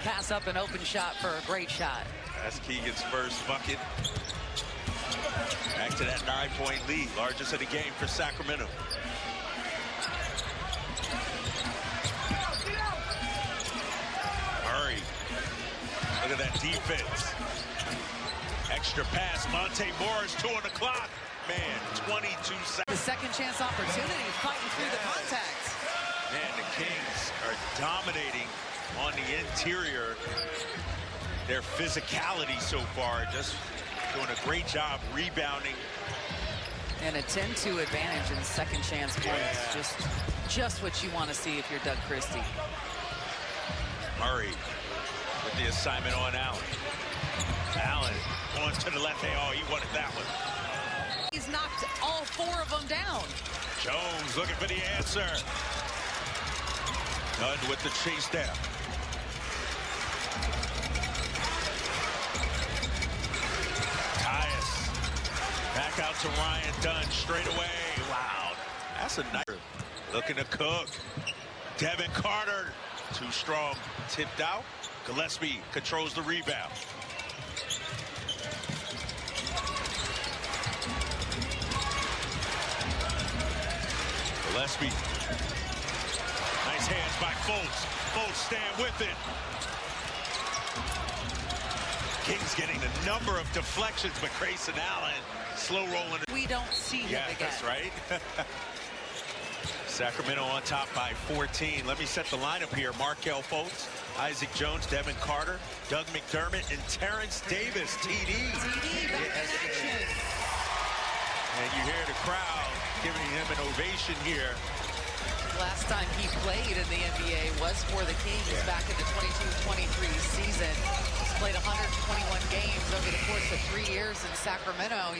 pass up an open shot for a great shot. That's Keegan's first bucket. Back to that 9-point lead, largest of the game for Sacramento. Murray, look at that defense. Extra pass, Monte Morris, 2 on the clock. Man, 22 seconds. The second chance opportunity, fighting through the contacts. Man, the Kings are dominating on the interior. Their physicality so far, just doing a great job rebounding. And a 10-2 advantage in second chance points. Yeah. Just what you want to see if you're Doug Christie. Murray with the assignment on Allen. Allen going to the left hand. Oh, he wanted that one. He's knocked all 4 of them down. Jones looking for the answer. Dunn with the chase down. Tyus back out to Ryan Dunn straight away. Wow, that's a nice. Looking to cook. Devin Carter, too strong, tipped out. Gillespie controls the rebound. Gillespie. Nice hands by Fultz. Fultz stand with it. Kings getting a number of deflections, but Grayson Allen slow rolling. We don't see him again. That's right. Sacramento on top by 14. Let me set the lineup here. Markelle Fultz, Isaac Jones, Devin Carter, Doug McDermott, and Terrence Davis. TD. And you hear the crowd giving him an ovation here. Last time he played in the NBA was for the Kings back in the 22-23 season. He's played 121 games over the course of 3 years in Sacramento.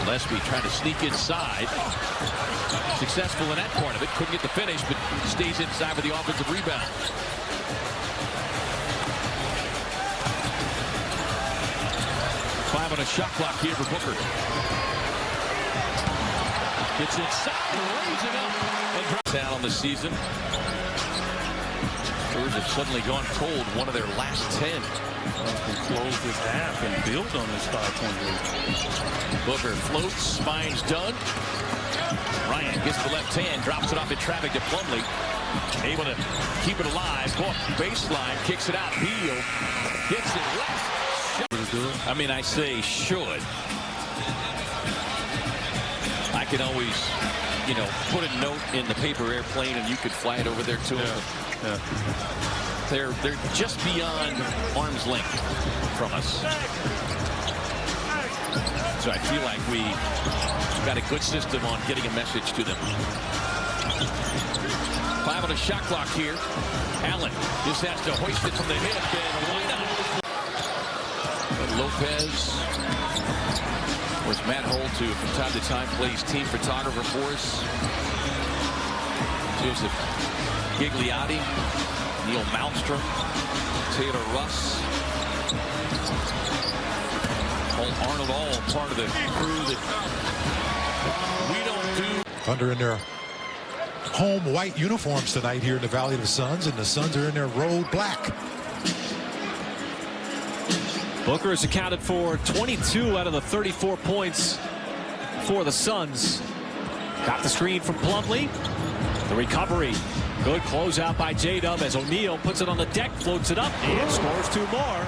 Gillespie trying to sneak inside. Successful in that part of it. Couldn't get the finish, but stays inside with the offensive rebound. Five on a shot clock here for Booker. Gets inside, lays it up, and drops down on the season. Spurs have suddenly gone cold, one of their last 10. Can close this half and build on this 5-point lead. Booker floats, finds Dunn. Ryan gets the left hand, drops it off in traffic to Plumlee. Able to keep it alive. Book, baseline, kicks it out. Beal gets it left. I mean, I say should. I can always, you know, put a note in the paper airplane and you could fly it over there to them. Yeah. They're just beyond arm's length from us. So I feel like we got a good system on getting a message to them. 5 on the shot clock here. Allen just has to hoist it from the hip, and why not? And Lopez, of course, Matt Holt, who from time to time plays team photographer for us. Joseph Gigliotti, Neil Malmstrom, Taylor Russ, Paul Arnold, all part of the crew that we don't do. Thunder in their home white uniforms tonight here in the Valley of the Suns, and the Suns are in their road black. Booker has accounted for 22 out of the 34 points for the Suns. Got the screen from Plumlee. The recovery. Good closeout by J-Dub as O'Neal puts it on the deck, floats it up, and scores 2 more.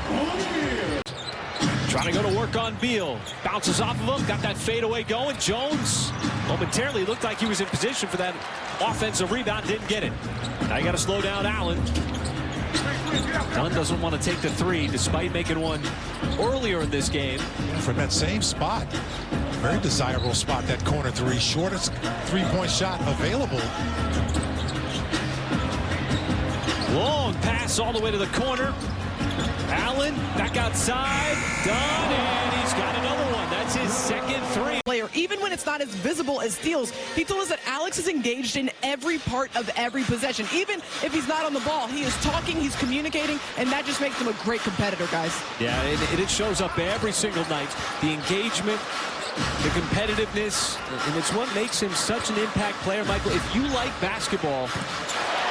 Trying to go to work on Beal. Bounces off of him, got that fadeaway going. Jones momentarily looked like he was in position for that offensive rebound, didn't get it. Now you got to slow down Allen. Dunn doesn't want to take the 3 despite making one earlier in this game. From that same spot. Very desirable spot, that corner 3. Shortest 3-point shot available. Long pass all the way to the corner. Allen back outside. Dunn, and he's got another one. That's his second 3. Even when it's not as visible as steals, he told us that Alex is engaged in every part of every possession. Even if he's not on the ball, he is talking, he's communicating, and that just makes him a great competitor, guys. Yeah, it shows up every single night. The engagement, the competitiveness, and it's what makes him such an impact player, Michael. If you like basketball,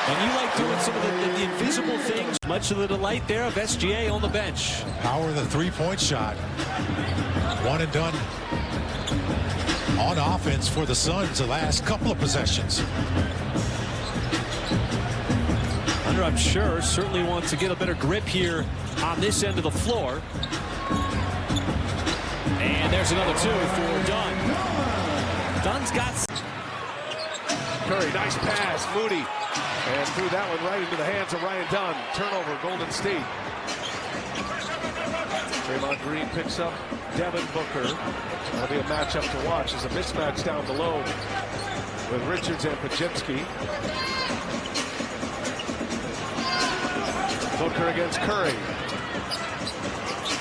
And you like doing some of the invisible things. Much of the delight there of SGA on the bench. Power of the three-point shot. One and done on offense for the Suns the last couple of possessions. Hunter, I'm sure, certainly wants to get a better grip here on this end of the floor. And there's another two for Dunn. Dunn's got... Curry, nice pass, Moody. And threw that one right into the hands of Ryan Dunn. Turnover, Golden State. Draymond Green picks up Devin Booker. That'll be a matchup to watch. There's a mismatch down below with Richards and Pajemski. Booker against Curry.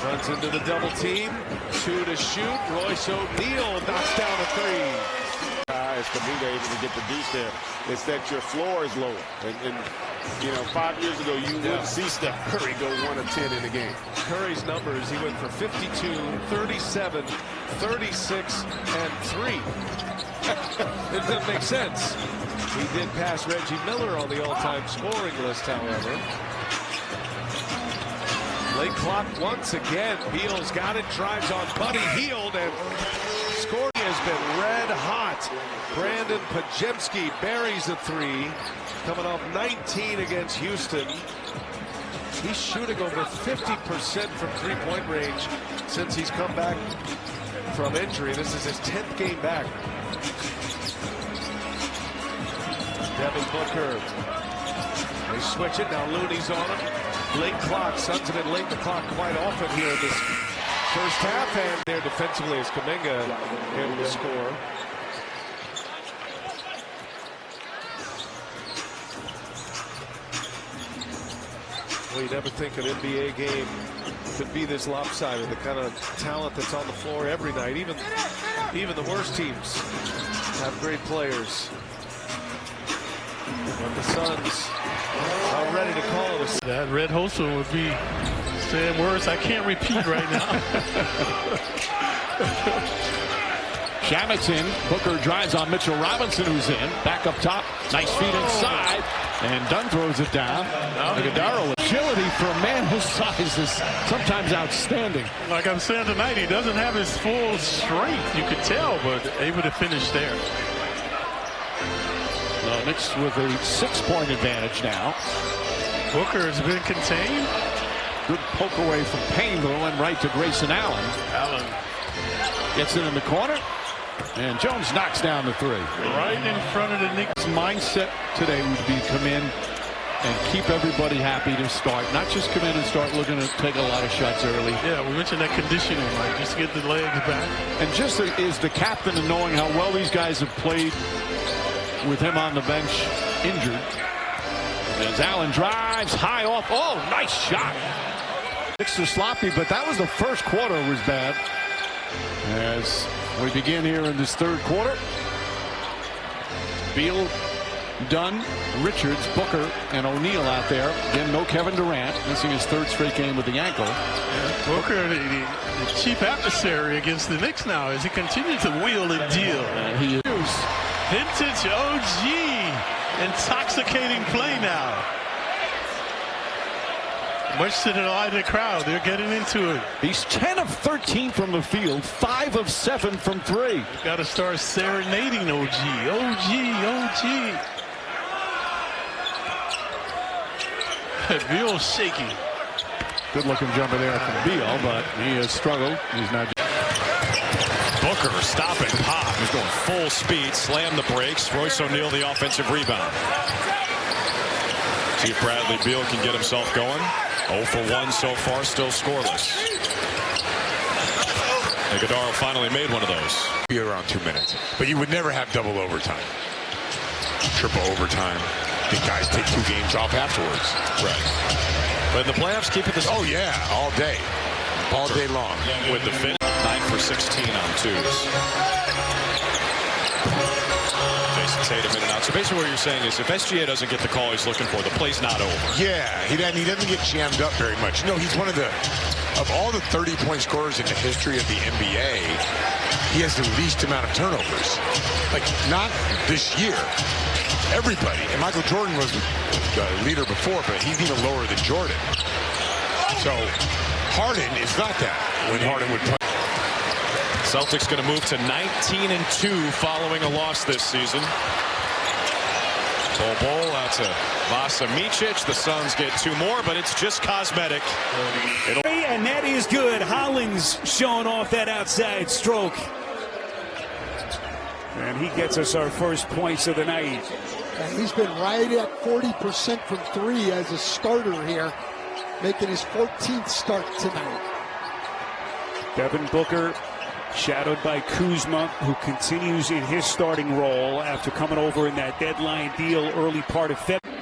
Runs into the double team. Two to shoot. Royce O'Neal knocks down a three. Guys to be able to get the deuce there. It's that your floor is lower. And you know, 5 years ago, you wouldn't see Steph Curry go 1 of 10 in the game. Curry's numbers, he went for 52, 37, 36, and 3. It doesn't make sense. He did pass Reggie Miller on the all-time scoring list, however. Late clock once again. Beal's got it, drives on Buddy Hield, and scoring has been red hot. Brandon Pajemski buries a three, coming off 19 against Houston. He's shooting over 50% from three-point range since he's come back from injury. This is his 10th game back. Devin Booker. They switch it, now Looney's on him. Late clock, Suns have been late the clock quite often here in this first half, and there defensively is Kuminga able to score. Well, you never think an NBA game could be this lopsided, the kind of talent that's on the floor every night. Even the worst teams have great players. But the Suns are ready to call it. That Red Hoser would be saying words I can't repeat right now. Shamet's in. Booker drives on Mitchell Robinson, who's in. Back up top. Nice feed inside. And Dunn throws it down. Iguodala, agility for a man his size is sometimes outstanding. Like I'm saying tonight, he doesn't have his full strength. You could tell, but able to finish there. The Knicks with a 6-point advantage now. Booker has been contained. Good poke away from Payne, though, and right to Grayson Allen. Allen gets it in the corner, and Jones knocks down the three. Right in front of the Knicks. Mindset today would be come in and keep everybody happy to start. Not just come in and start looking to take a lot of shots early. Yeah, we mentioned that conditioning, like just get the legs back. And just is the captain and knowing how well these guys have played with him on the bench injured. As Allen drives high off. Oh, nice shot. Knicks are sloppy, but that was the first quarter was bad. As we begin here in this third quarter, Beal, Dunn, Richards, Booker, and O'Neal out there. Again, no Kevin Durant, missing his third straight game with the ankle. Yeah, Booker, the chief adversary against the Knicks now as he continues to wheel and deal. He is. Vintage OG, intoxicating play now. Much to the delight of the crowd, they're getting into it. He's 10 of 13 from the field, 5 of 7 from 3. Got to start serenading OG. OG. Beal shaking. Good looking jumper there from Beal, but he has struggled. He's not. Booker stopping pop. He's going full speed, slam the brakes. Royce O'Neal the offensive rebound. See if Bradley Beal can get himself going. 0 for 1 so far, still scoreless. Iguodala finally made one of those. Be around 2 minutes, but you would never have double overtime, triple overtime. The guys take 2 games off afterwards. Right. But in the playoffs, keep it this. Oh yeah, all day long. With the fit, 9 for 16 on twos. Jason Tatum in and out. So basically what you're saying is if SGA doesn't get the call he's looking for, the play's not over. Yeah, he doesn't get jammed up very much. No, he's one of all the 30-point scorers in the history of the NBA, he has the least amount of turnovers. Like, not this year. everybody. And Michael Jordan was the leader before, but he's even lower than Jordan. So Harden is not that when Harden would play. Celtics going to move to 19-2 following a loss this season. Bol out to Vasa Micic. The Suns get 2 more, but it's just cosmetic. And that is good. Hollins showing off that outside stroke. And he gets us our first points of the night. And he's been right at 40% from 3 as a starter here, making his 14th start tonight. Devin Booker, shadowed by Kuzma, who continues in his starting role after coming over in that deadline deal early part of February.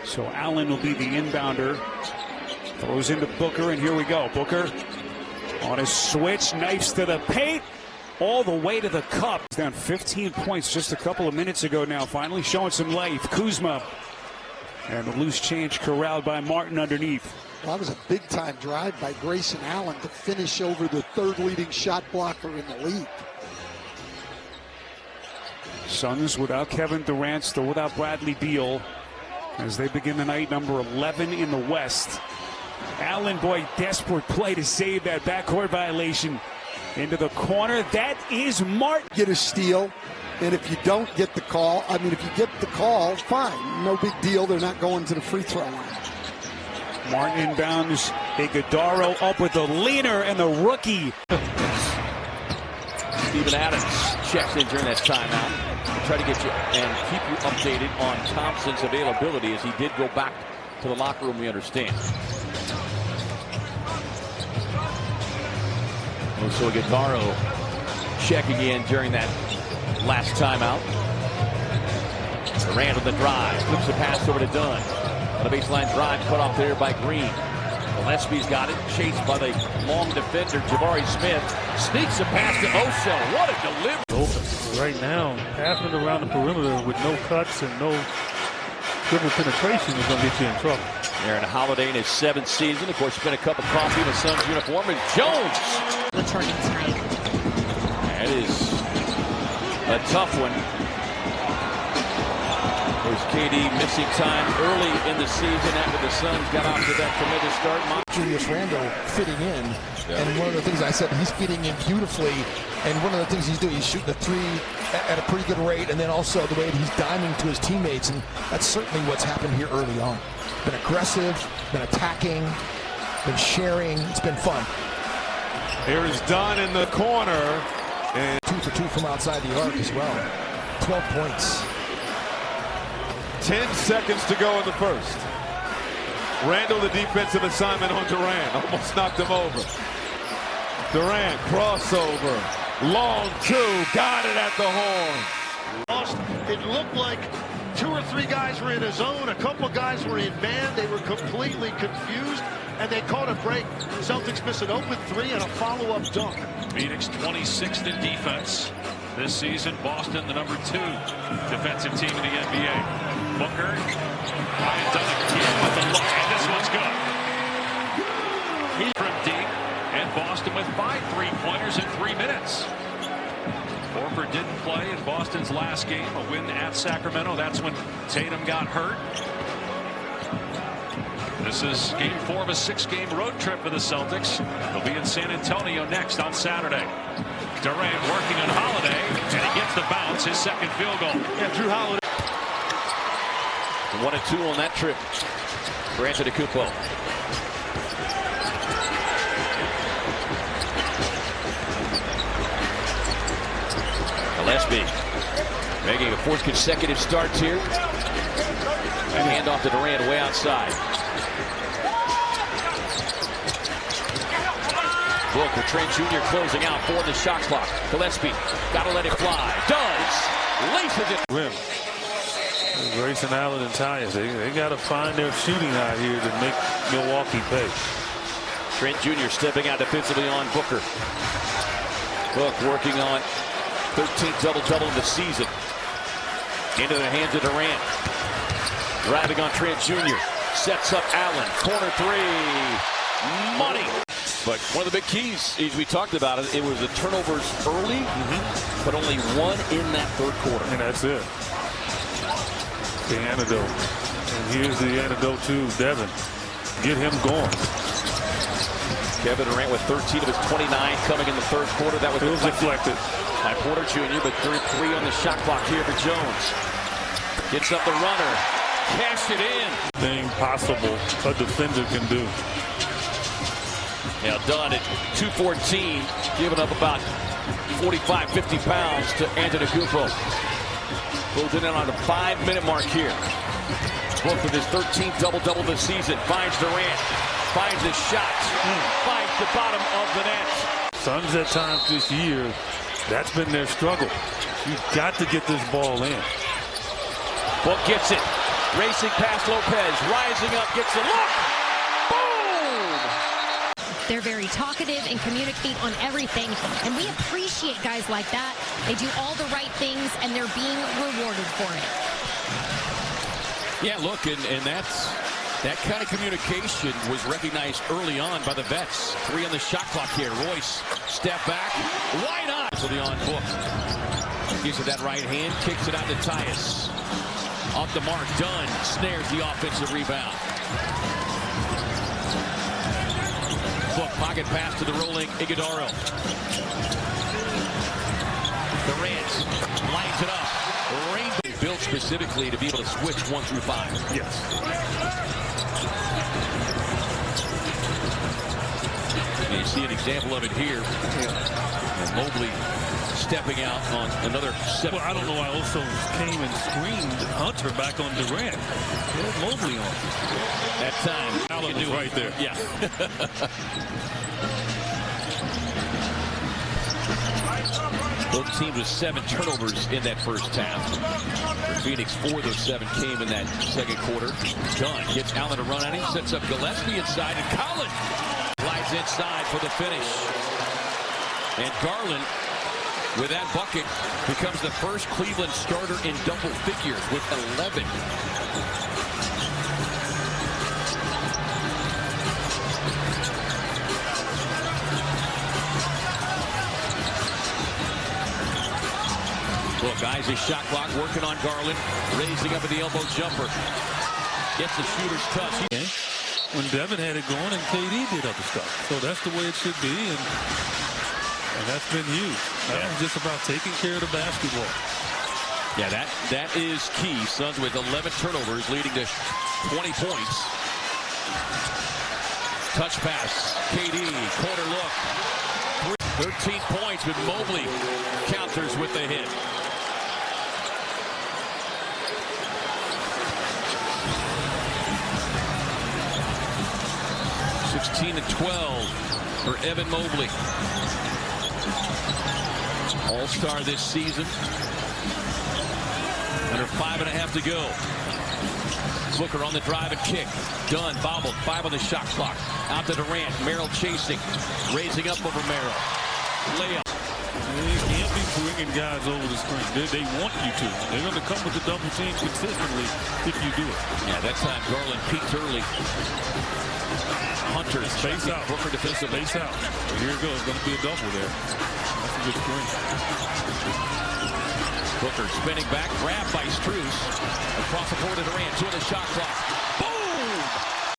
So Allen will be the inbounder. Throws into Booker, and here we go. Booker on a switch, knifes to the paint, all the way to the cup. He's down 15 points just a couple of minutes ago now, finally showing some life. Kuzma, and the loose change corralled by Martin underneath. Well, that was a big-time drive by Grayson Allen to finish over the 3rd leading shot blocker in the league. Suns without Kevin Durant, still without Bradley Beal, as they begin the night number 11 in the West. Allen, boy, desperate play to save that backcourt violation. Into the corner, that is Martin. Get a steal, and if you don't get the call, if you get the call, fine. No big deal. They're not going to the free throw line. Martin inbounds. Iguodaro up with the leaner and the rookie. Steven Adams checks in during that timeout. We'll try to get you and keep you updated on Thompson's availability, as he did go back to the locker room, we understand. So Iguodaro checking in during that last timeout. Durant with the drive, flips the pass over to Dunn. On a baseline drive, cut off there by Green. Gillespie's got it, chased by the long defender, Jabari Smith. Sneaks a pass to Osho. What a delivery. Open right now, passing it around the perimeter with no cuts and no dribble penetration is going to get you in trouble. Aaron Holiday in his 7th season. Of course, spent a cup of coffee in the Suns uniform. And Jones returning tonight. That is a tough one. There's KD missing time early in the season after the Suns got off to that tremendous start. Julius Randle fitting in, and one of the things I said, he's fitting in beautifully, and one of the things he's doing, he's shooting the 3 at a pretty good rate, and then also the way that he's diming to his teammates, and that's certainly what's happened here early on. Been aggressive, been attacking, been sharing, it's been fun. Here is Dunn in the corner, and 2 for 2 from outside the arc as well. 12 points. 10 seconds to go in the first. Randle, the defensive assignment on Durant. Almost knocked him over. Durant, crossover. Long 2. Got it at the horn. It looked like 2 or 3 guys were in a zone. A couple guys were in man. They were completely confused, and they caught a break. Celtics miss an open 3 and a follow-up dunk. Phoenix 26th in defense this season. Boston, the number 2 defensive team in the NBA. Booker, Ryan Dunn again with the look, and this one's good. He's from deep, and Boston with 5 3-pointers in 3 minutes. Horford didn't play in Boston's last game, a win at Sacramento. That's when Tatum got hurt. This is game 4 of a 6-game road trip for the Celtics. They'll be in San Antonio next on Saturday. Durant working on Holiday, and he gets the bounce, his 2nd field goal. Yeah, Drew Holiday. 1 and 2 on that trip for Antetokounmpo. Gillespie making a 4th consecutive starts here. And hand off to Durant way outside. Booker, Trent Jr. closing out for the shot clock. Gillespie, gotta let it fly. Does. Laces it. Rim. Grayson Allen and Tyus, they got to find their shooting out here to make Milwaukee pay. Trent Jr. stepping out defensively on Booker. Book working on 13th double-double in the season. Into the hands of Durant. Driving on Trent Jr. Sets up Allen. Corner 3. Money. But one of the big keys, as we talked about it, was the turnovers early, but only 1 in that 3rd quarter. And that's it. The antidote. And here's the antidote to Devin. Get him going. Kevin Durant with 13 of his 29 coming in the third quarter. That was deflected by Porter Jr., but 3 on the shot clock here for Jones. Gets up the runner. Cash it in. Thing possible a defender can do. Now Dunn at 214, giving up about 45, 50 pounds to Antetokounmpo. Closing in on the 5-minute mark here. Book with his 13th double-double this season. Finds Durant. Finds his shot. Finds the bottom of the net. Suns at times this year, that's been their struggle. You've got to get this ball in. Book gets it. Racing past Lopez. Rising up. Gets a look. Boom! They're very talkative and communicate on everything, and we appreciate guys like that. They do all the right things, and they're being rewarded for it. Yeah, look, and that kind of communication was recognized early on by the vets. 3 on the shot clock here. Royce, step back. Why not? To the on Book. Gives it that right hand, kicks it out to Tyus. Off the mark, Dunn snares the offensive rebound. Book, pocket pass to the rolling Iguodaro. Durant lines it up. Rain built specifically to be able to switch 1 through 5. Yes. You see an example of it here. And Mobley stepping out on another 7. Well, I don't know why also came and screamed Hunter back on Durant. He had Mobley on. That time, Allen was right there. Yeah. Both teams with 7 turnovers in that first half. For Phoenix, 4 of those 7 came in that second quarter. Dunn gets Allen to run at him, sets up Gillespie inside, and Collins glides inside for the finish. And Garland, with that bucket, becomes the first Cleveland starter in double figures with 11. Look, guys, his shot clock working on Garland, raising up at the elbow jumper. Gets the shooter's touch. When Devin had it going and KD did other stuff. So that's the way it should be, and that's been huge. That was just about taking care of the basketball. Yeah, that is key. Suns with 11 turnovers, leading to 20 points. Touch pass. KD, corner look. 13 points with Mobley. Counters with the hit. (16 and 12) for Evan Mobley. All-star this season. Under 5.5 to go. Booker on the drive and kick. Dunn bobbled. 5 on the shot clock. Out to Durant. Merrill chasing. Raising up over Merrill. Layup. You can't be bringing guys over the screen. They want you to. They're going to come with the double team consistently if you do it. Yeah, that time Garland peaked early. Hunter space out. Booker defensive space out. Here it goes. Going to be a double there. That's a good screen. Booker spinning back, grabbed by Strus. Across the floor to Durant. 2 on the shot clock.